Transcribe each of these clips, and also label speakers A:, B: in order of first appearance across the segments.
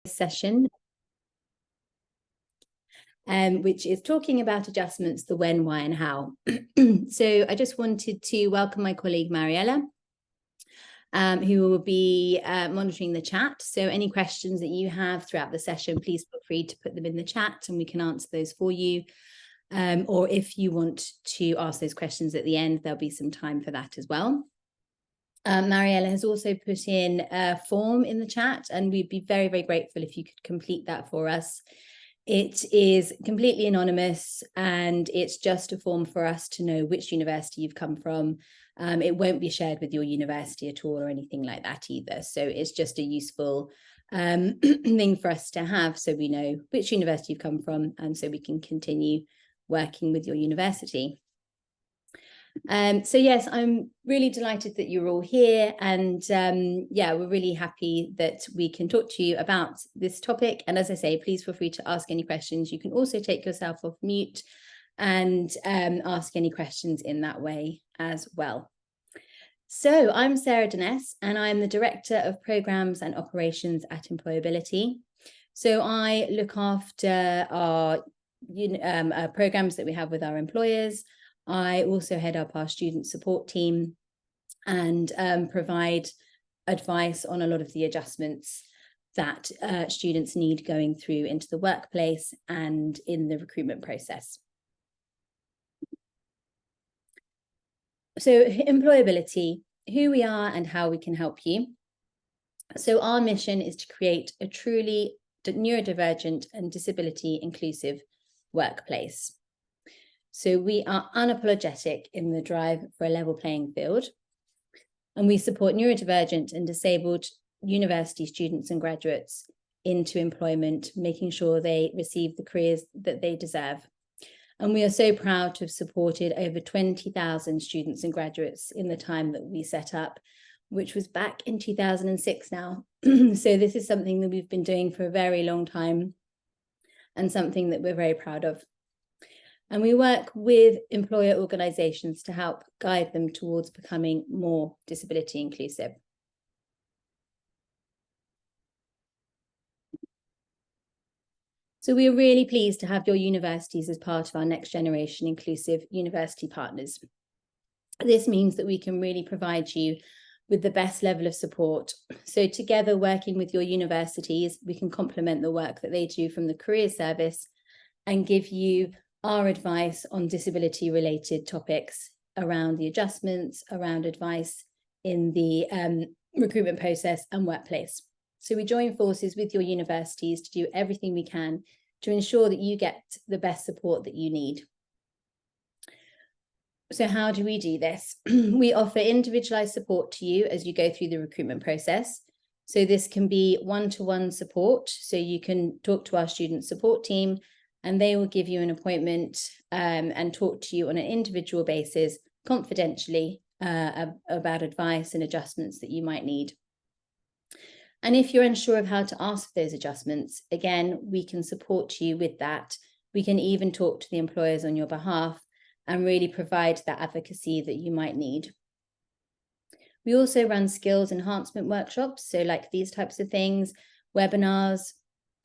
A: Session, which is talking about adjustments, the when, why, and how. So I just wanted to welcome my colleague Mariella, who will be monitoring the chat. So any questions that you have throughout the session, please feel free to put them in the chat and we can answer those for you. Or if you want to ask those questions at the end, there'll be some time for that as well. Mariella has also put in a form in the chat, and we'd be very, very grateful if you could complete that for us. It is completely anonymous, and it's just a form for us to know which university you've come from. It won't be shared with your university at all or anything like that either. So it's just a useful thing for us to have, so we know which university you've come from, and so we can continue working with your university. So yes, I'm really delighted that you're all here, and yeah, we're really happy that we can talk to you about this topic. And as I say, please feel free to ask any questions. You can also take yourself off mute and ask any questions in that way as well. So I'm Sarah Denness, and I'm the Director of Programs and Operations at Employability. So I look after our programs that we have with our employers. I also head up our student support team and provide advice on a lot of the adjustments that students need going through into the workplace and in the recruitment process. So employability, who we are and how we can help you. So our mission is to create a truly neurodivergent and disability inclusive workplace. So we are unapologetic in the drive for a level playing field, and we support neurodivergent and disabled university students and graduates into employment, making sure they receive the careers that they deserve. And we are so proud to have supported over 20,000 students and graduates in the time that we set up, which was back in 2006 now. So this is something that we've been doing for a very long time and something that we're very proud of. And we work with employer organisations to help guide them towards becoming more disability inclusive. So we are really pleased to have your universities as part of our Next Generation Inclusive University Partners. This means that we can really provide you with the best level of support. So together, working with your universities, we can complement the work that they do from the Careers Service and give you our advice on disability related topics around the adjustments, around advice in the recruitment process and workplace. So we join forces with your universities to do everything we can to ensure that you get the best support that you need. So how do we do this? We offer individualized support to you as you go through the recruitment process. So this can be one-to-one support. So you can talk to our student support team and they will give you an appointment and talk to you on an individual basis, confidentially, about advice and adjustments that you might need. And if you're unsure of how to ask for those adjustments, again, we can support you with that. We can even talk to the employers on your behalf and really provide that advocacy that you might need. We also run skills enhancement workshops, so like these types of things, webinars.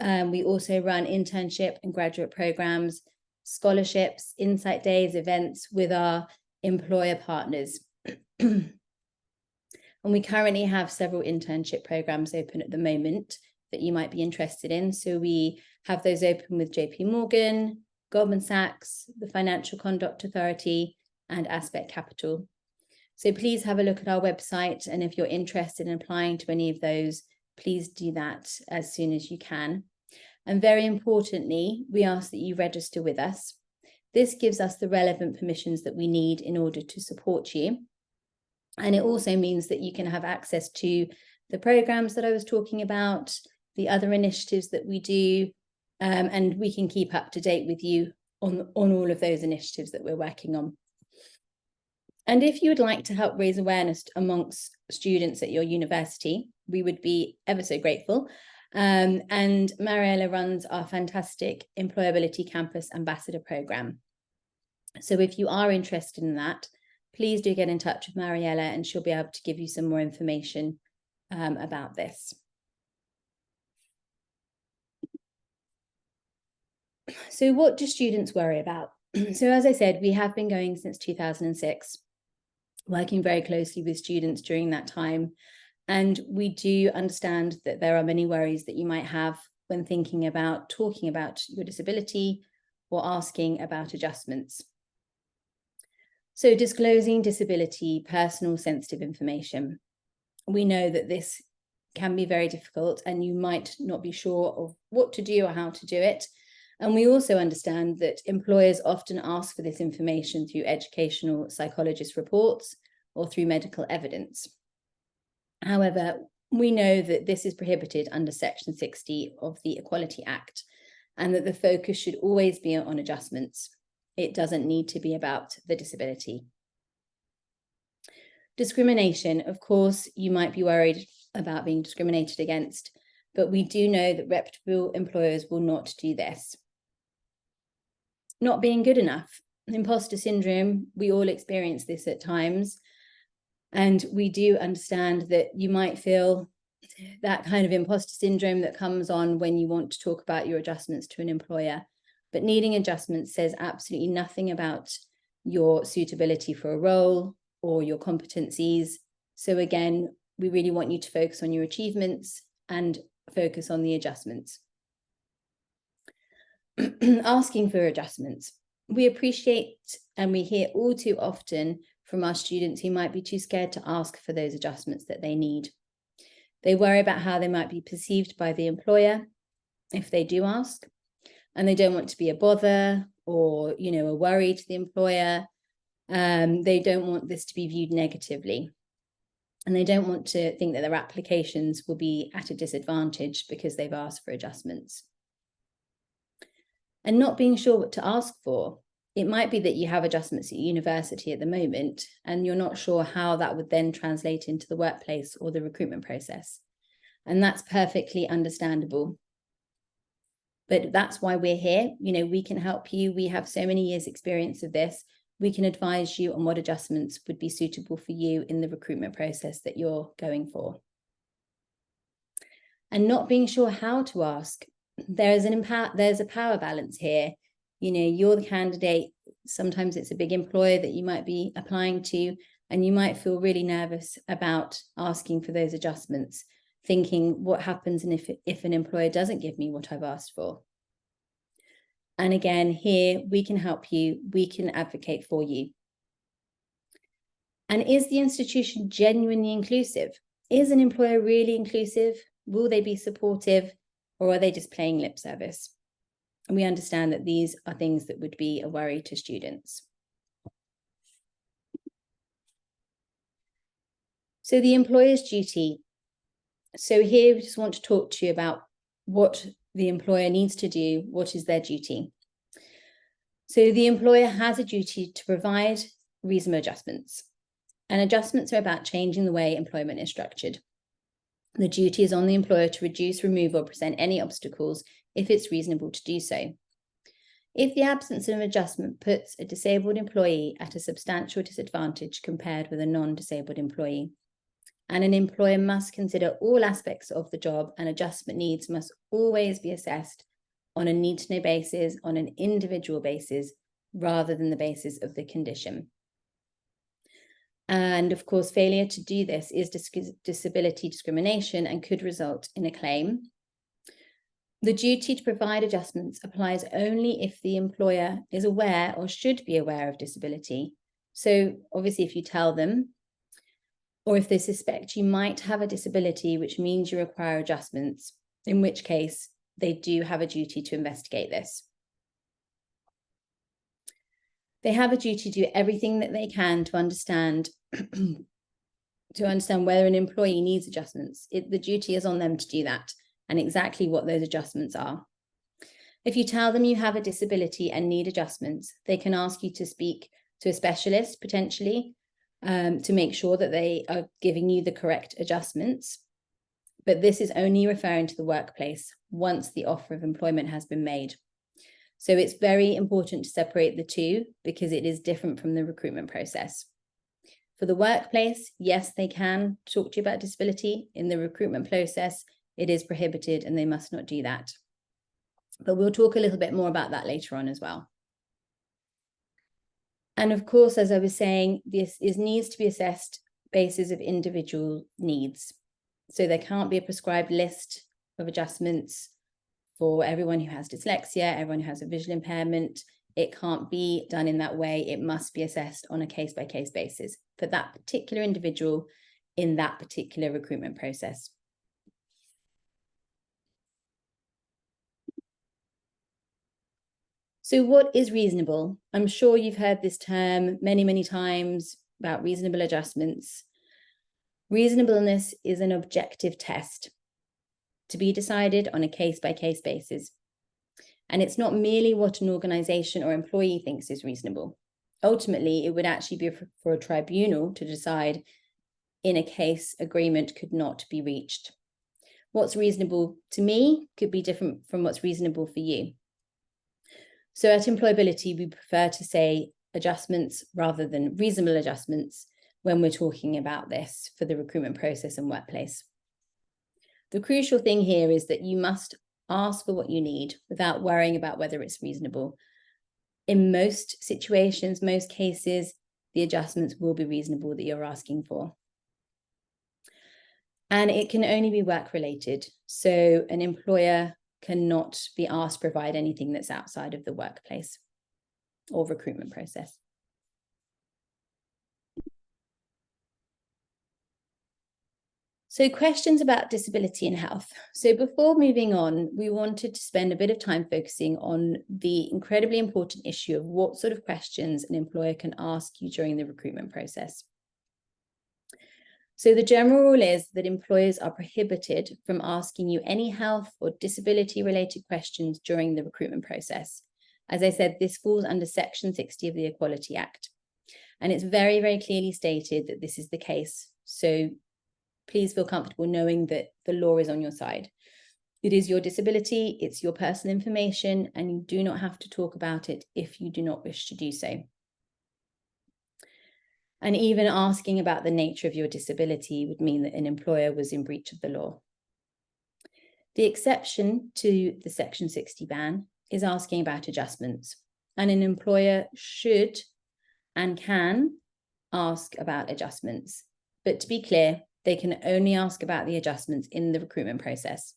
A: We also run internship and graduate programs, scholarships, insight days, events with our employer partners. And we currently have several internship programs open at the moment that you might be interested in. So we have those open with JP Morgan, Goldman Sachs, the Financial Conduct Authority, and Aspect Capital. So please have a look at our website. And if you're interested in applying to any of those, please do that as soon as you can. And very importantly, we ask that you register with us. This gives us the relevant permissions that we need in order to support you. And it also means that you can have access to the programs that I was talking about, the other initiatives that we do, and we can keep up to date with you on all of those initiatives that we're working on. And if you would like to help raise awareness amongst students at your university, we would be ever so grateful. And Mariella runs our fantastic Employability Campus Ambassador Programme. So if you are interested in that, please do get in touch with Mariella and she'll be able to give you some more information about this. So what do students worry about? So as I said, we have been going since 2006, working very closely with students during that time. And we do understand that there are many worries that you might have when thinking about talking about your disability or asking about adjustments. So disclosing disability, personal sensitive information. We know that this can be very difficult and you might not be sure of what to do or how to do it. And we also understand that employers often ask for this information through educational psychologist reports or through medical evidence. However, we know that this is prohibited under Section 60 of the Equality Act, and that the focus should always be on adjustments. It doesn't need to be about the disability. Discrimination, of course, you might be worried about being discriminated against, but we do know that reputable employers will not do this. Not being good enough. Imposter syndrome, we all experience this at times. And we do understand that you might feel that kind of imposter syndrome that comes on when you want to talk about your adjustments to an employer. But needing adjustments says absolutely nothing about your suitability for a role or your competencies. So again, we really want you to focus on your achievements and focus on the adjustments. Asking for adjustments. We appreciate and we hear all too often from our students who might be too scared to ask for those adjustments that they need. They worry about how they might be perceived by the employer if they do ask, and they don't want to be a bother or, a worry to the employer. They don't want this to be viewed negatively, and they don't want to think that their applications will be at a disadvantage because they've asked for adjustments. And not being sure what to ask for. It might be that you have adjustments at university at the moment, and you're not sure how that would then translate into the workplace or the recruitment process. And that's perfectly understandable. But that's why we're here. We can help you. We have so many years' experience of this. We can advise you on what adjustments would be suitable for you in the recruitment process that you're going for. And not being sure how to ask. There's a power balance here. You're the candidate. Sometimes it's a big employer that you might be applying to, and you might feel really nervous about asking for those adjustments, thinking what happens if an employer doesn't give me what I've asked for. And again, here we can help you, we can advocate for you. And is the institution genuinely inclusive? Is an employer really inclusive? Will they be supportive, or are they just playing lip service? And we understand that these are things that would be a worry to students. So the employer's duty. So here we just want to talk to you about what the employer needs to do, what is their duty. So the employer has a duty to provide reasonable adjustments. And adjustments are about changing the way employment is structured. The duty is on the employer to reduce, remove, or present any obstacles if it's reasonable to do so. If the absence of an adjustment puts a disabled employee at a substantial disadvantage compared with a non-disabled employee, and an employer must consider all aspects of the job, and adjustment needs must always be assessed on a need-to-know basis, on an individual basis, rather than the basis of the condition. And of course, failure to do this is disability discrimination and could result in a claim. The duty to provide adjustments applies only if the employer is aware or should be aware of disability. So obviously, if you tell them, or if they suspect you might have a disability, which means you require adjustments, in which case they do have a duty to investigate this. They have a duty to do everything that they can to understand whether an employee needs adjustments. The duty is on them to do that, and exactly what those adjustments are. If you tell them you have a disability and need adjustments, they can ask you to speak to a specialist potentially to make sure that they are giving you the correct adjustments. But this is only referring to the workplace once the offer of employment has been made. So it's very important to separate the two because it is different from the recruitment process. For the workplace, yes, they can talk to you about disability. In the recruitment process, it is prohibited and they must not do that. But we'll talk a little bit more about that later on as well. And of course, as I was saying, this needs to be assessed basis of individual needs. So there can't be a prescribed list of adjustments for everyone who has dyslexia, everyone who has a visual impairment. It can't be done in that way. It must be assessed on a case-by-case basis for that particular individual in that particular recruitment process. So what is reasonable? I'm sure you've heard this term many, many times about reasonable adjustments. Reasonableness is an objective test to be decided on a case-by-case basis. And it's not merely what an organization or employee thinks is reasonable. Ultimately, it would actually be for a tribunal to decide in a case agreement could not be reached. What's reasonable to me could be different from what's reasonable for you. So at Employability, we prefer to say adjustments rather than reasonable adjustments when we're talking about this for the recruitment process and workplace. The crucial thing here is that you must ask for what you need without worrying about whether it's reasonable. In most situations, most cases, the adjustments will be reasonable that you're asking for. And it can only be work-related. So an employer cannot be asked to provide anything that's outside of the workplace or recruitment process. So questions about disability and health. So before moving on, we wanted to spend a bit of time focusing on the incredibly important issue of what sort of questions an employer can ask you during the recruitment process. So the general rule is that employers are prohibited from asking you any health or disability-related questions during the recruitment process. As I said, this falls under Section 60 of the Equality Act. And it's very, very clearly stated that this is the case. So please feel comfortable knowing that the law is on your side. It is your disability, it's your personal information, and you do not have to talk about it if you do not wish to do so. And even asking about the nature of your disability would mean that an employer was in breach of the law. The exception to the Section 60 ban is asking about adjustments, and an employer should and can ask about adjustments. But to be clear, they can only ask about the adjustments in the recruitment process.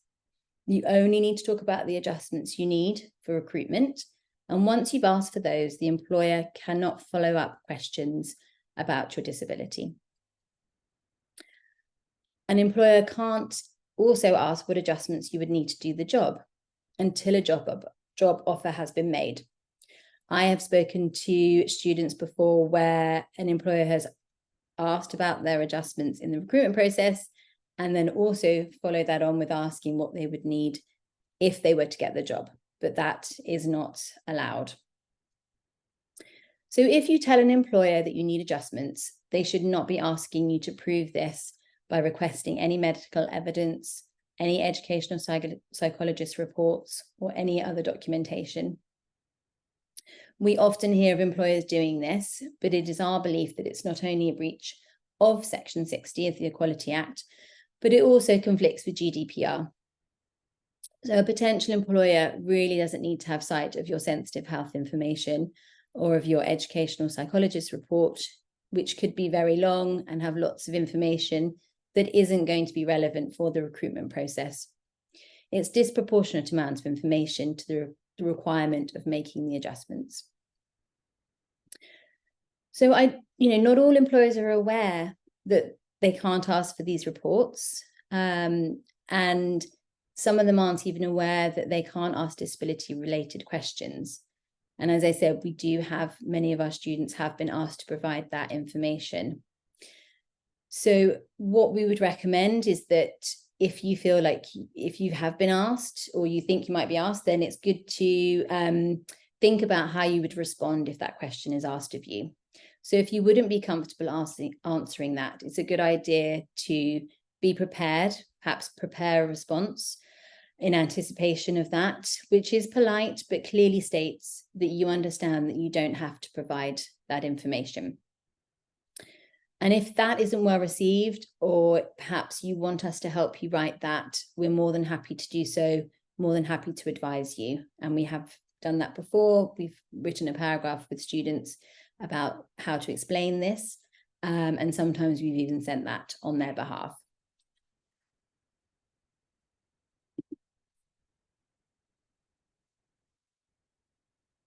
A: You only need to talk about the adjustments you need for recruitment. And once you've asked for those, the employer cannot follow up questions about your disability. An employer can't also ask what adjustments you would need to do the job until a job offer has been made. I have spoken to students before where an employer has asked about their adjustments in the recruitment process and then also follow that on with asking what they would need if they were to get the job, but that is not allowed. So if you tell an employer that you need adjustments, they should not be asking you to prove this by requesting any medical evidence, any educational psychologist reports, or any other documentation. We often hear of employers doing this, but it is our belief that it's not only a breach of Section 60 of the Equality Act, but it also conflicts with GDPR. So a potential employer really doesn't need to have sight of your sensitive health information or of your educational psychologist report, which could be very long and have lots of information that isn't going to be relevant for the recruitment process. It's disproportionate amounts of information to the requirement of making the adjustments. So not all employers are aware that they can't ask for these reports, and some of them aren't even aware that they can't ask disability-related questions. And as I said, we do have, many of our students have been asked to provide that information. So what we would recommend is that if you feel like if you have been asked or you think you might be asked, then it's good to think about how you would respond if that question is asked of you. So if you wouldn't be comfortable answering that, it's a good idea to be prepared, perhaps prepare a response in anticipation of that, which is polite, but clearly states that you understand that you don't have to provide that information. And if that isn't well received, or perhaps you want us to help you write that, we're more than happy to do so more than happy to advise you. And we have done that before. We've written a paragraph with students about how to explain this. And sometimes we've even sent that on their behalf.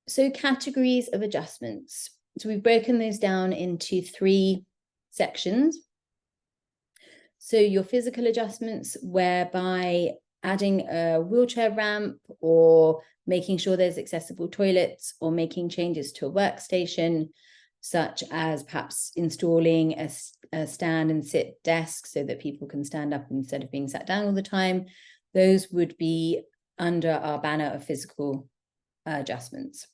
A: So categories of adjustments. So we've broken those down into 3 sections. So your physical adjustments, whereby adding a wheelchair ramp or making sure there's accessible toilets or making changes to a workstation, such as perhaps installing a stand and sit desk so that people can stand up instead of being sat down all the time. Those would be under our banner of physical adjustments.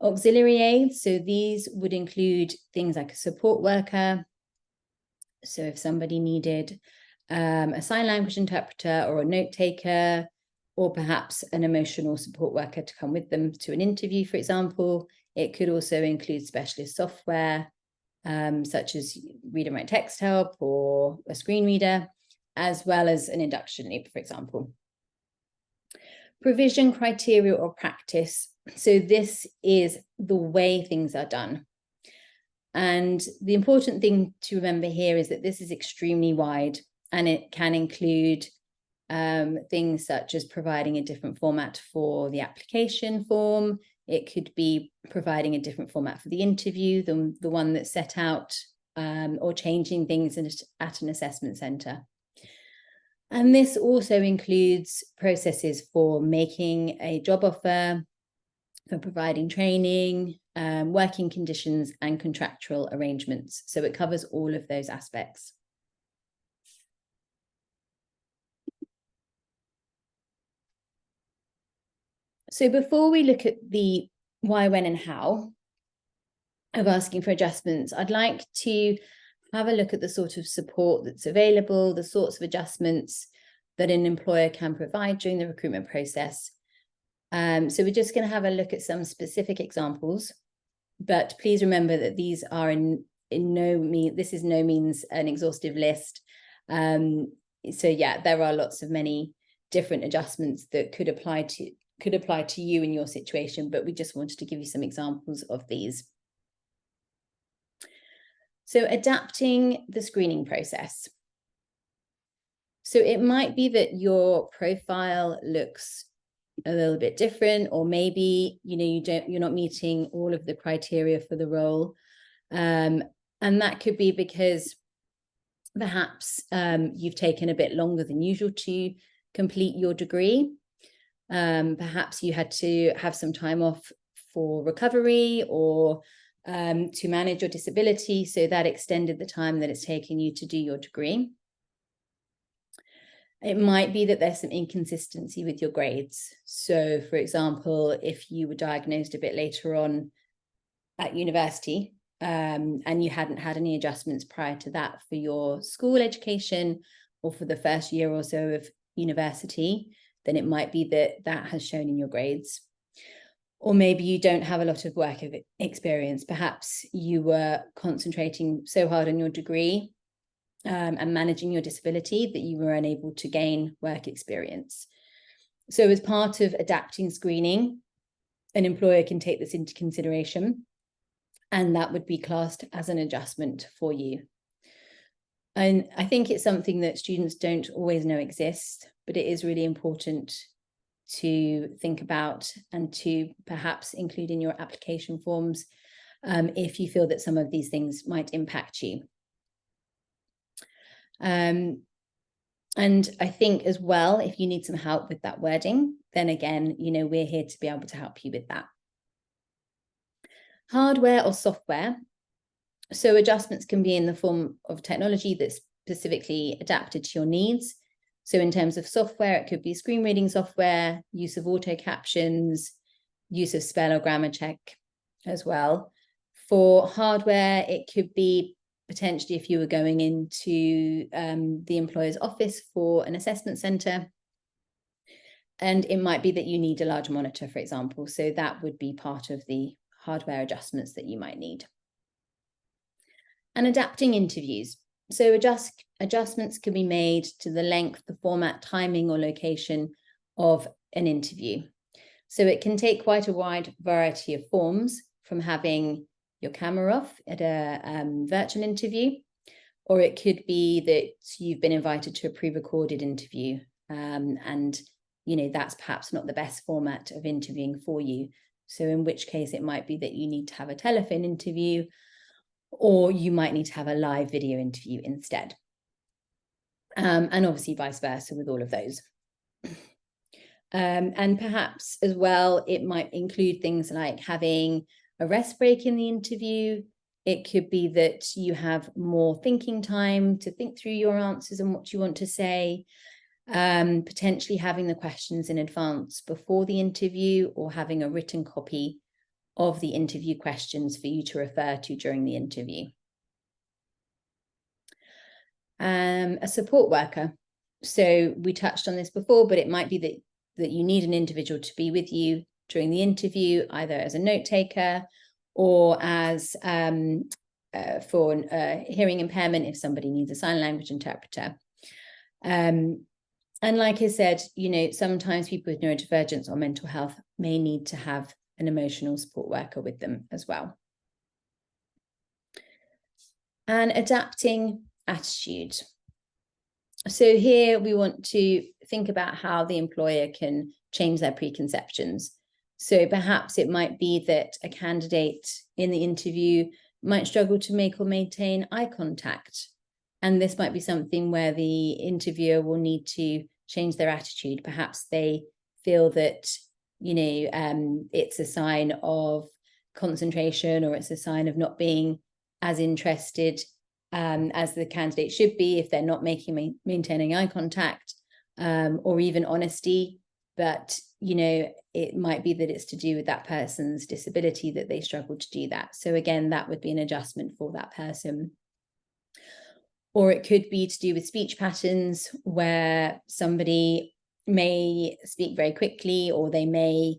A: Auxiliary aids, so these would include things like a support worker. So if somebody needed a sign language interpreter or a note taker, or perhaps an emotional support worker to come with them to an interview, for example. It could also include specialist software, such as read and write text help or a screen reader, as well as an induction loop, for example. Provision, criteria, or practice. So this is the way things are done. And the important thing to remember here is that this is extremely wide, and it can include things such as providing a different format for the application form. It could be providing a different format for the interview than the one that's set out, or changing things at an assessment centre. And this also includes processes for making a job offer, for providing training, working conditions, and contractual arrangements. So it covers all of those aspects. So before we look at the why, when, and how of asking for adjustments, I'd like to have a look at the sort of support that's available, the sorts of adjustments that an employer can provide during the recruitment process. So we're just going to have a look at some specific examples, but please remember that these are this is no means an exhaustive list. So yeah, there are lots of many different adjustments that could apply to you in your situation, but we just wanted to give you some examples of these. So adapting the screening process. So it might be that your profile looks a little bit different, or maybe you're not meeting all of the criteria for the role, and that could be because perhaps you've taken a bit longer than usual to complete your degree. Perhaps you had to have some time off for recovery or to manage your disability, so that extended the time that it's taken you to do your degree. It might be that there's some inconsistency with your grades. So, for example, if you were diagnosed a bit later on at university, and you hadn't had any adjustments prior to that for your school education or for the first year or so of university, then it might be that has shown in your grades. Or maybe you don't have a lot of work experience. Perhaps you were concentrating so hard on your degree and managing your disability that you were unable to gain work experience. So as part of adapting screening, an employer can take this into consideration, and that would be classed as an adjustment for you. And I think it's something that students don't always know exists, but it is really important to think about and to perhaps include in your application forms if you feel that some of these things might impact you. And I think as well, if you need some help with that wording, then again, we're here to be able to help you with that. Hardware or software. So adjustments can be in the form of technology that's specifically adapted to your needs. So in terms of software, it could be screen reading software, use of auto captions, use of spell or grammar check as well. For hardware, it could be potentially if you were going into the employer's office for an assessment centre, and it might be that you need a large monitor, for example. So that would be part of the hardware adjustments that you might need. And adapting interviews. So adjustments can be made to the length, the format, timing, or location of an interview. So it can take quite a wide variety of forms, from having your camera off at a virtual interview, or it could be that you've been invited to a pre-recorded interview, and that's perhaps not the best format of interviewing for you. So in which case it might be that you need to have a telephone interview, or you might need to have a live video interview instead. And obviously vice versa with all of those. And perhaps as well, it might include things like having a rest break in the interview. It could be that you have more thinking time to think through your answers and what you want to say. Potentially having the questions in advance before the interview, or having a written copy of the interview questions for you to refer to during the interview. A support worker. So we touched on this before, but it might be that you need an individual to be with you during the interview, either as a note taker or as for hearing impairment, if somebody needs a sign language interpreter. And like I said, sometimes people with neurodivergence or mental health may need to have an emotional support worker with them as well. And adapting attitude. So here we want to think about how the employer can change their preconceptions. So perhaps it might be that a candidate in the interview might struggle to make or maintain eye contact. And this might be something where the interviewer will need to change their attitude. Perhaps they feel that, it's a sign of concentration, or it's a sign of not being as interested as the candidate should be if they're not maintaining eye contact, or even honesty. But, it might be that it's to do with that person's disability that they struggle to do that. So again, that would be an adjustment for that person. Or it could be to do with speech patterns, where somebody may speak very quickly, or they may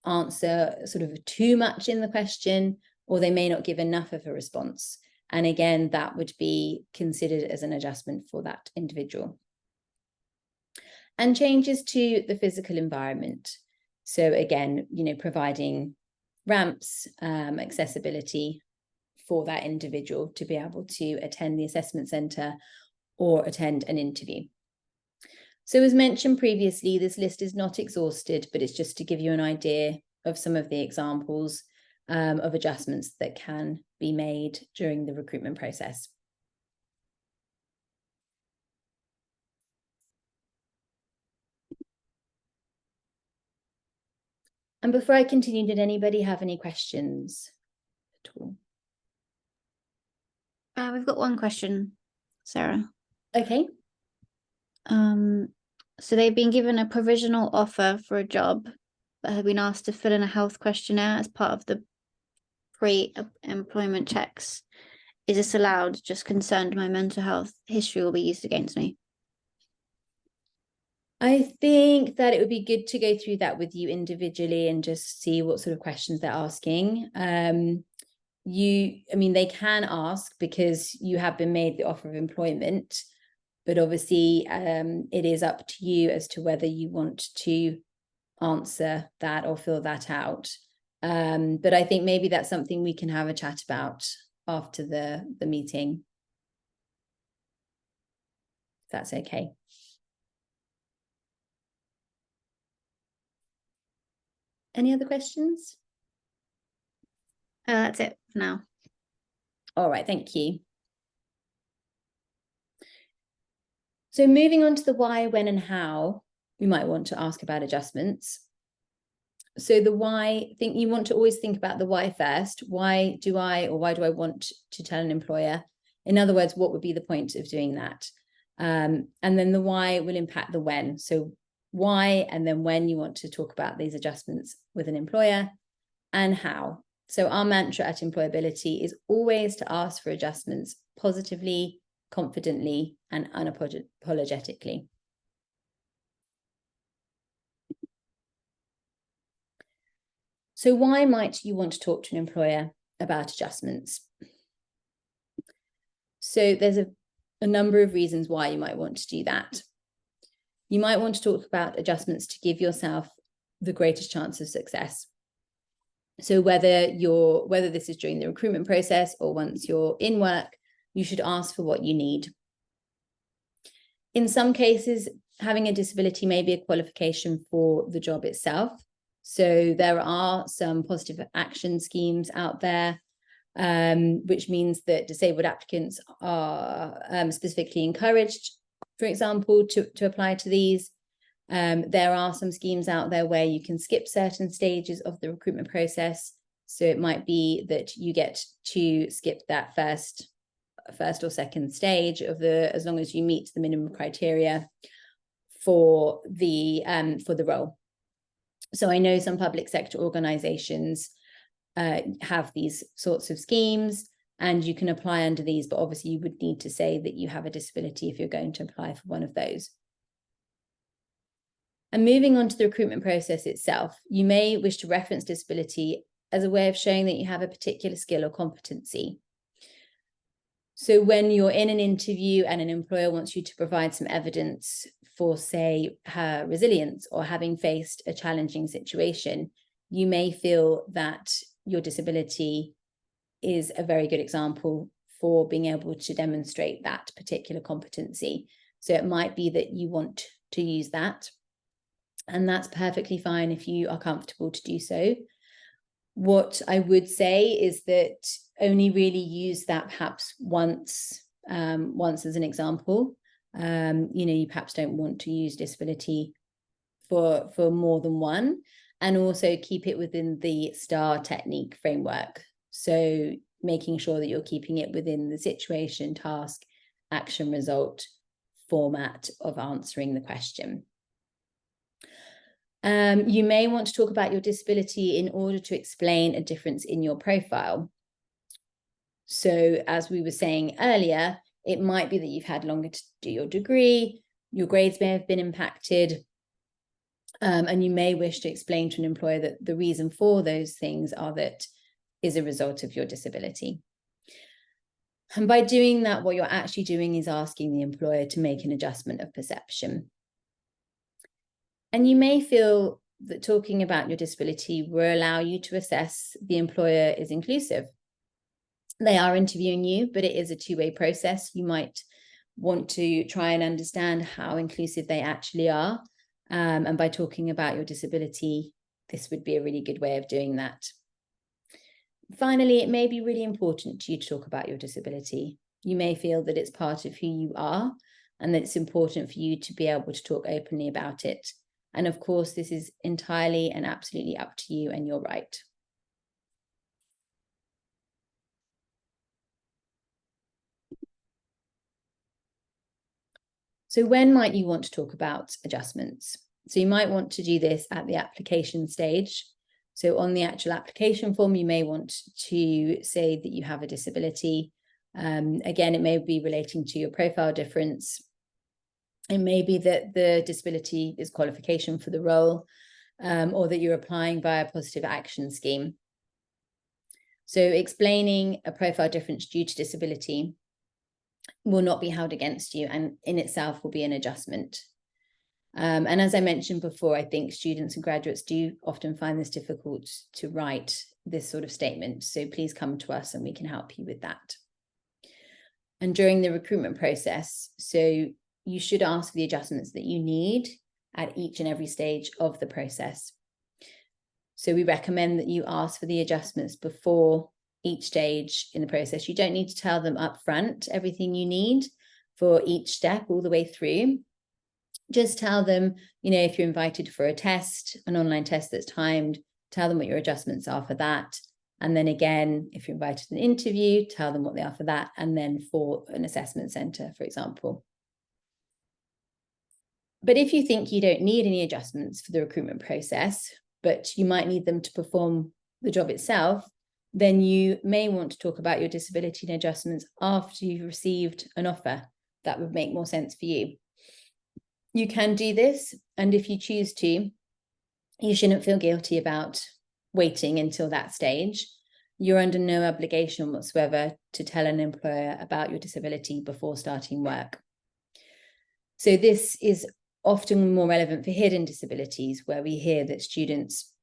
A: answer sort of too much in the question, or they may not give enough of a response. And again, that would be considered as an adjustment for that individual. And changes to the physical environment. So again, providing ramps, accessibility for that individual to be able to attend the assessment centre or attend an interview. So as mentioned previously, this list is not exhausted, but it's just to give you an idea of some of the examples of adjustments that can be made during the recruitment process. And before I continue, did anybody have any questions at all?
B: We've got one question, Sarah.
A: Okay.
B: So they've been given a provisional offer for a job, but have been asked to fill in a health questionnaire as part of the pre-employment checks. Is this allowed? Just concerned my mental health history will be used against me.
A: I think that it would be good to go through that with you individually and just see what sort of questions they're asking. They can ask because you have been made the offer of employment, but obviously it is up to you as to whether you want to answer that or fill that out. But I think maybe that's something we can have a chat about after the meeting. If that's okay. Any other questions?
B: That's it for now.
A: All right, thank you. So moving on to the why, when, and how, we might want to ask about adjustments. So the why, I think you want to always think about the why first. Why do I want to tell an employer? In other words, what would be the point of doing that? And then the why will impact the when. So why, and then when you want to talk about these adjustments with an employer, and how. So our mantra at Employability is always to ask for adjustments positively, confidently, and unapologetically. So why might you want to talk to an employer about adjustments? So there's a number of reasons why you might want to do that. you might want to talk about adjustments to give yourself the greatest chance of success. So whether this is during the recruitment process or once you're in work, you should ask for what you need. In some cases, having a disability may be a qualification for the job itself. So there are some positive action schemes out there, which means that disabled applicants are specifically encouraged, for example, to apply to these. There are some schemes out there where you can skip certain stages of the recruitment process. So it might be that you get to skip that first or second stage as long as you meet the minimum criteria for the role. So I know some public sector organizations have these sorts of schemes, and you can apply under these, but obviously you would need to say that you have a disability if you're going to apply for one of those. And moving on to the recruitment process itself, you may wish to reference disability as a way of showing that you have a particular skill or competency. So when you're in an interview and an employer wants you to provide some evidence for, say, her resilience or having faced a challenging situation, you may feel that your disability is a very good example for being able to demonstrate that particular competency. So it might be that you want to use that, and that's perfectly fine if you are comfortable to do so. What I would say is that only really use that perhaps once as an example. You perhaps don't want to use disability for more than one, and also keep it within the STAR technique framework. So making sure that you're keeping it within the situation, task, action, result format of answering the question. You may want to talk about your disability in order to explain a difference in your profile. So as we were saying earlier, it might be that you've had longer to do your degree, your grades may have been impacted, and you may wish to explain to an employer that the reason for those things is a result of your disability. And by doing that, what you're actually doing is asking the employer to make an adjustment of perception. And you may feel that talking about your disability will allow you to assess the employer is inclusive. They are interviewing you, but it is a two-way process. You might want to try and understand how inclusive they actually are. And by talking about your disability, this would be a really good way of doing that. Finally, it may be really important to you to talk about your disability. You may feel that it's part of who you are and that it's important for you to be able to talk openly about it. And of course, this is entirely and absolutely up to you and your right. So when might you want to talk about adjustments? So you might want to do this at the application stage. So on the actual application form, you may want to say that you have a disability. Again, it may be relating to your profile difference. It may be that the disability is qualification for the role, or that you're applying via a positive action scheme. So explaining a profile difference due to disability will not be held against you, and in itself will be an adjustment. And as I mentioned before, I think students and graduates do often find this difficult to write this sort of statement. So please come to us and we can help you with that. And during the recruitment process, so you should ask for the adjustments that you need at each and every stage of the process. So we recommend that you ask for the adjustments before each stage in the process. You don't need to tell them up front everything you need for each step all the way through. Just tell them, if you're invited for a test, an online test that's timed, tell them what your adjustments are for that. And then again, if you're invited to an interview, tell them what they are for that. And then for an assessment center, for example. But if you think you don't need any adjustments for the recruitment process, but you might need them to perform the job itself, then you may want to talk about your disability and adjustments after you've received an offer. That would make more sense for you. You can do this, and if you choose to, you shouldn't feel guilty about waiting until that stage. You're under no obligation whatsoever to tell an employer about your disability before starting work. So this is often more relevant for hidden disabilities, where we hear that students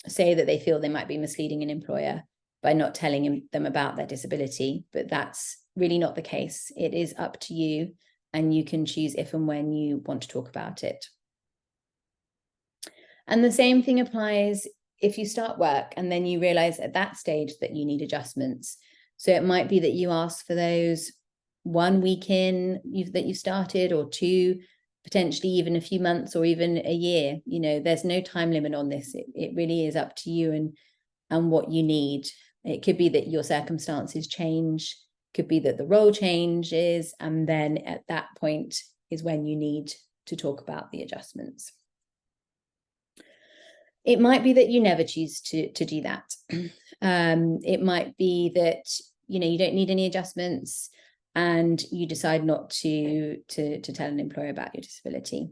A: say that they feel they might be misleading an employer by not telling them about their disability, but that's really not the case. It is up to you, and you can choose if and when you want to talk about it. And the same thing applies if you start work and then you realize at that stage that you need adjustments. So it might be that you ask for those 1 week in that you've started, or 2, potentially even a few months or even a year. You know, there's no time limit on this. It really is up to you and what you need. It could be that your circumstances change, could be that the role changes, and then at that point is when you need to talk about the adjustments. It might be that you never choose to do that. It might be that, you know, you don't need any adjustments and you decide not to tell an employer about your disability.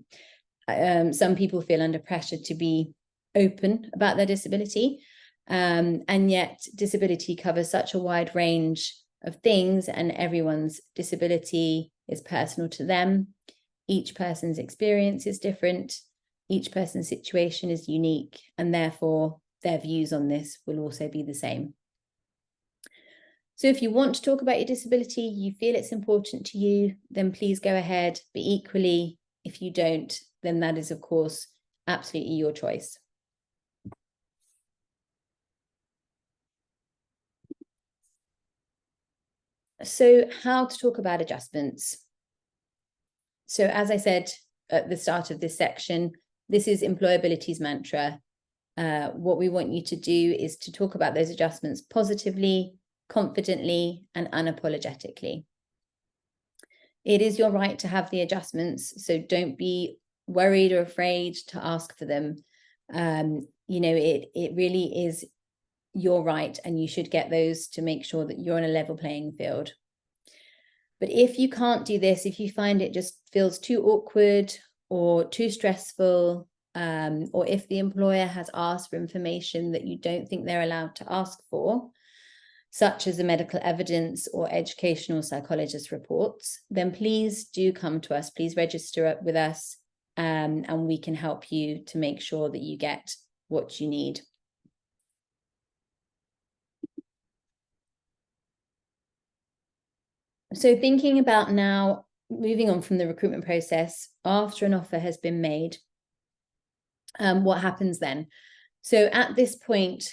A: Some people feel under pressure to be open about their disability, and yet disability covers such a wide range of things, and everyone's disability is personal to them. Each person's experience is different. Each person's situation is unique, and therefore their views on this will also be the same. So if you want to talk about your disability, you feel it's important to you, then please go ahead. But equally, if you don't, then that is, of course, absolutely your choice. So how to talk about adjustments? So as I said at the start of this section, this is employability's mantra. What we want you to do is to talk about those adjustments positively, confidently, and unapologetically. It is your right to have the adjustments, so don't be worried or afraid to ask for them. You know, it really is your right, and you should get those to make sure that you're on a level playing field. But if you can't do this, if you find it just feels too awkward or too stressful, or if the employer has asked for information that you don't think they're allowed to ask for, such as the medical evidence or educational psychologist reports, then please do come to us. Please register with us, and we can help you to make sure that you get what you need. So thinking about now, moving on from the recruitment process, after an offer has been made, what happens then? So at this point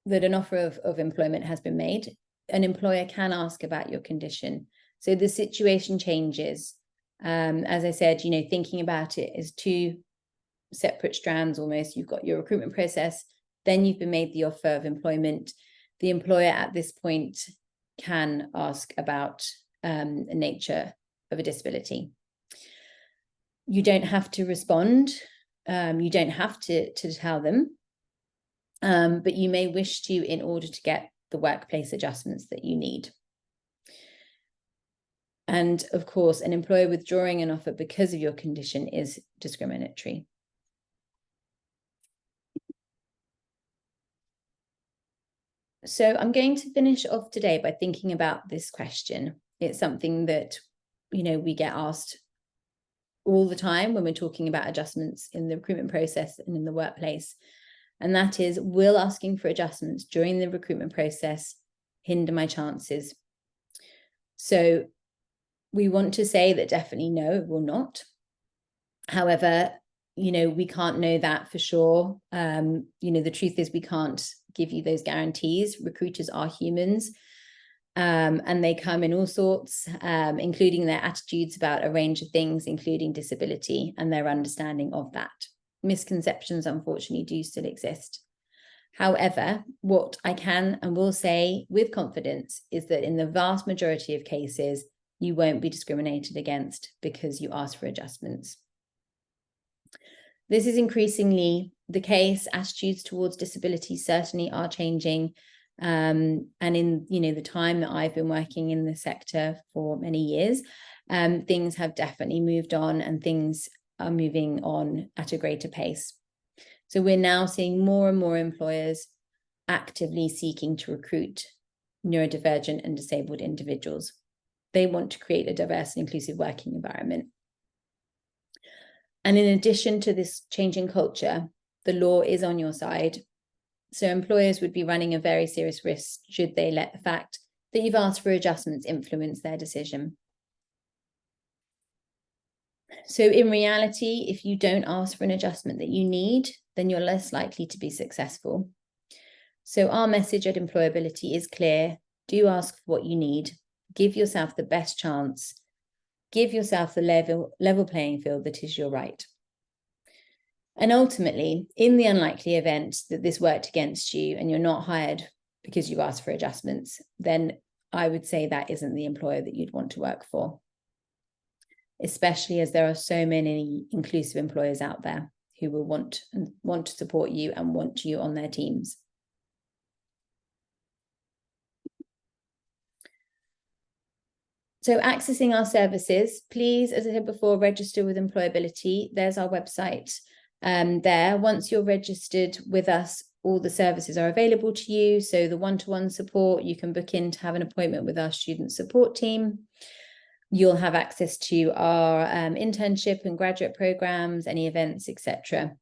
A: that an offer of employment has been made, an employer can ask about your condition. So the situation changes. As I said, you know, thinking about it as 2 separate strands almost. You've got your recruitment process, then you've been made the offer of employment. The employer at this point can ask about the nature of a disability. You don't have to respond. You don't have to tell them, but you may wish to in order to get the workplace adjustments that you need. And of course, an employer withdrawing an offer because of your condition is discriminatory. So I'm going to finish off today by thinking about this question. It's something that, you know, we get asked all the time when we're talking about adjustments in the recruitment process and in the workplace. And that is, will asking for adjustments during the recruitment process hinder my chances? So we want to say that definitely no, it will not. However, you know, we can't know that for sure. You know, the truth is we can't give you those guarantees. Recruiters are humans, and they come in all sorts, including their attitudes about a range of things, including disability, and their understanding of that. Misconceptions, unfortunately, do still exist. However, what I can and will say with confidence is that in the vast majority of cases, you won't be discriminated against because you ask for adjustments. This is increasingly the case. Attitudes towards disability certainly are changing. And in, you know, the time that I've been working in the sector for many years, things have definitely moved on, and things are moving on at a greater pace. So we're now seeing more and more employers actively seeking to recruit neurodivergent and disabled individuals. They want to create a diverse and inclusive working environment. And in addition to this changing culture, the law is on your side. So employers would be running a very serious risk should they let the fact that you've asked for adjustments influence their decision. So in reality, if you don't ask for an adjustment that you need, then you're less likely to be successful. So our message at Employability is clear. Do ask for what you need. Give yourself the best chance. Give yourself the level playing field that is your right. And ultimately, in the unlikely event that this worked against you and you're not hired because you asked for adjustments, then I would say that isn't the employer that you'd want to work for, especially as there are so many inclusive employers out there who will want to support you and want you on their teams. So accessing our services, please, as I said before, register with Employability. There's our website there. Once you're registered with us, all the services are available to you. So the one-to-one support, you can book in to have an appointment with our student support team. You'll have access to our internship and graduate programs, any events, etc.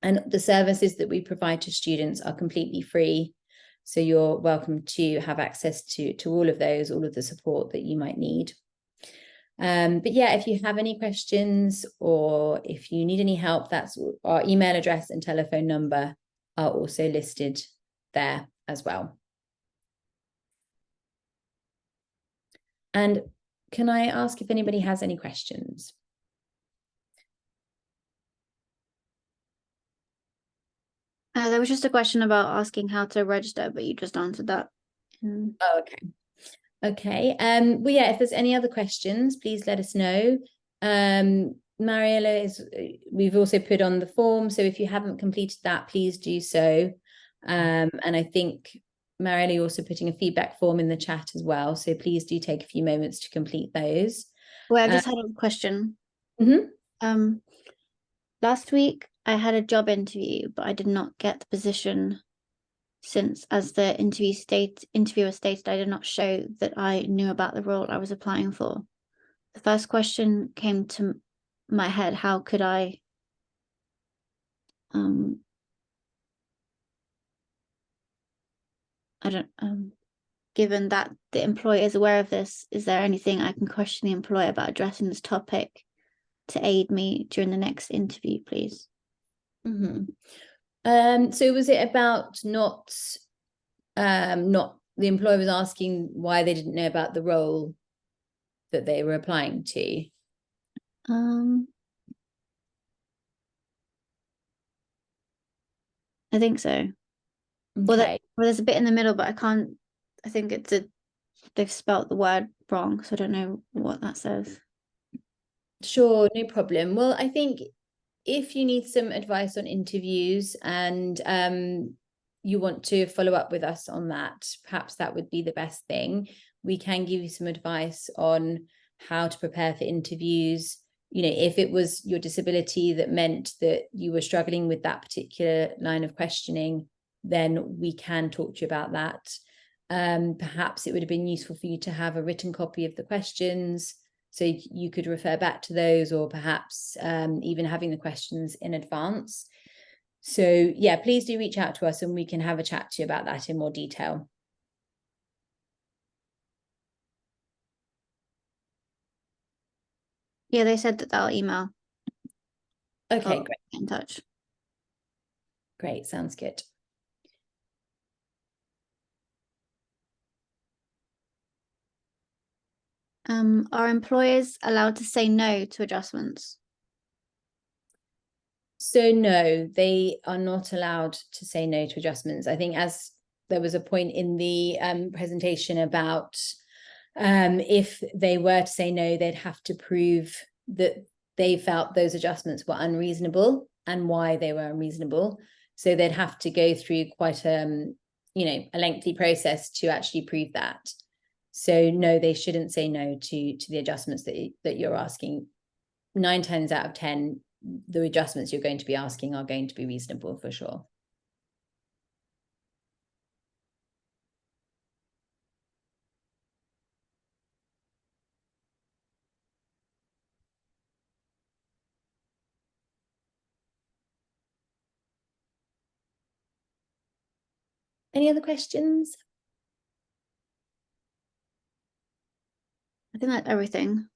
A: And the services that we provide to students are completely free. So you're welcome to have access to all of those, all of the support that you might need. But yeah, if you have any questions or if you need any help, that's our email address and telephone number are also listed there as well. And can I ask if anybody has any questions?
B: There was just a question about asking how to register, but you just answered that.
A: Oh, okay. Okay. Well, yeah, if there's any other questions, please let us know. Mariella we've also put on the form. So if you haven't completed that, please do so. And I think Mariella also putting a feedback form in the chat as well. So please do take a few moments to complete those.
B: Well, I just had a question.
A: Mm-hmm.
B: Last week I had a job interview, but I did not get the position since, as the interviewer stated, I did not show that I knew about the role I was applying for. The first question came to my head: how could I given that the employer is aware of this, is there anything I can question the employer about addressing this topic to aid me during the next interview, please?
A: So was it about not the employer was asking why they didn't know about the role that they were applying to?
B: I think so.
A: Okay.
B: Well, there's a bit in the middle, but I think they've spelt the word wrong, so I don't know what that says.
A: Sure, no problem. Well, I think if you need some advice on interviews and you want to follow up with us on that, perhaps that would be the best thing. We can give you some advice on how to prepare for interviews. You know, if it was your disability that meant that you were struggling with that particular line of questioning, then we can talk to you about that. Perhaps it would have been useful for you to have a written copy of the questions, so you could refer back to those, or perhaps even having the questions in advance. So yeah, please do reach out to us and we can have a chat to you about that in more detail.
B: Yeah, they said that they'll email.
A: Okay, great.
B: Get in touch.
A: Great, sounds good.
B: Are employers allowed to say no to adjustments?
A: So no, they are not allowed to say no to adjustments. I think as there was a point in the presentation about if they were to say no, they'd have to prove that they felt those adjustments were unreasonable and why they were unreasonable. So they'd have to go through quite a lengthy process to actually prove that. So no, they shouldn't say no to the adjustments that you're asking. 9 times out of 10, the adjustments you're going to be asking are going to be reasonable for sure. Any other questions?
B: I think that's everything.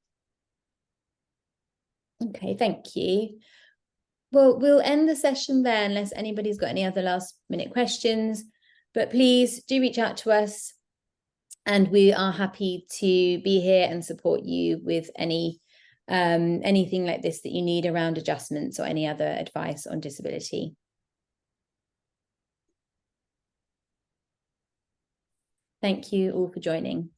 A: Okay, thank you. Well, we'll end the session there unless anybody's got any other last minute questions, but please do reach out to us and we are happy to be here and support you with anything like this that you need around adjustments or any other advice on disability. Thank you all for joining.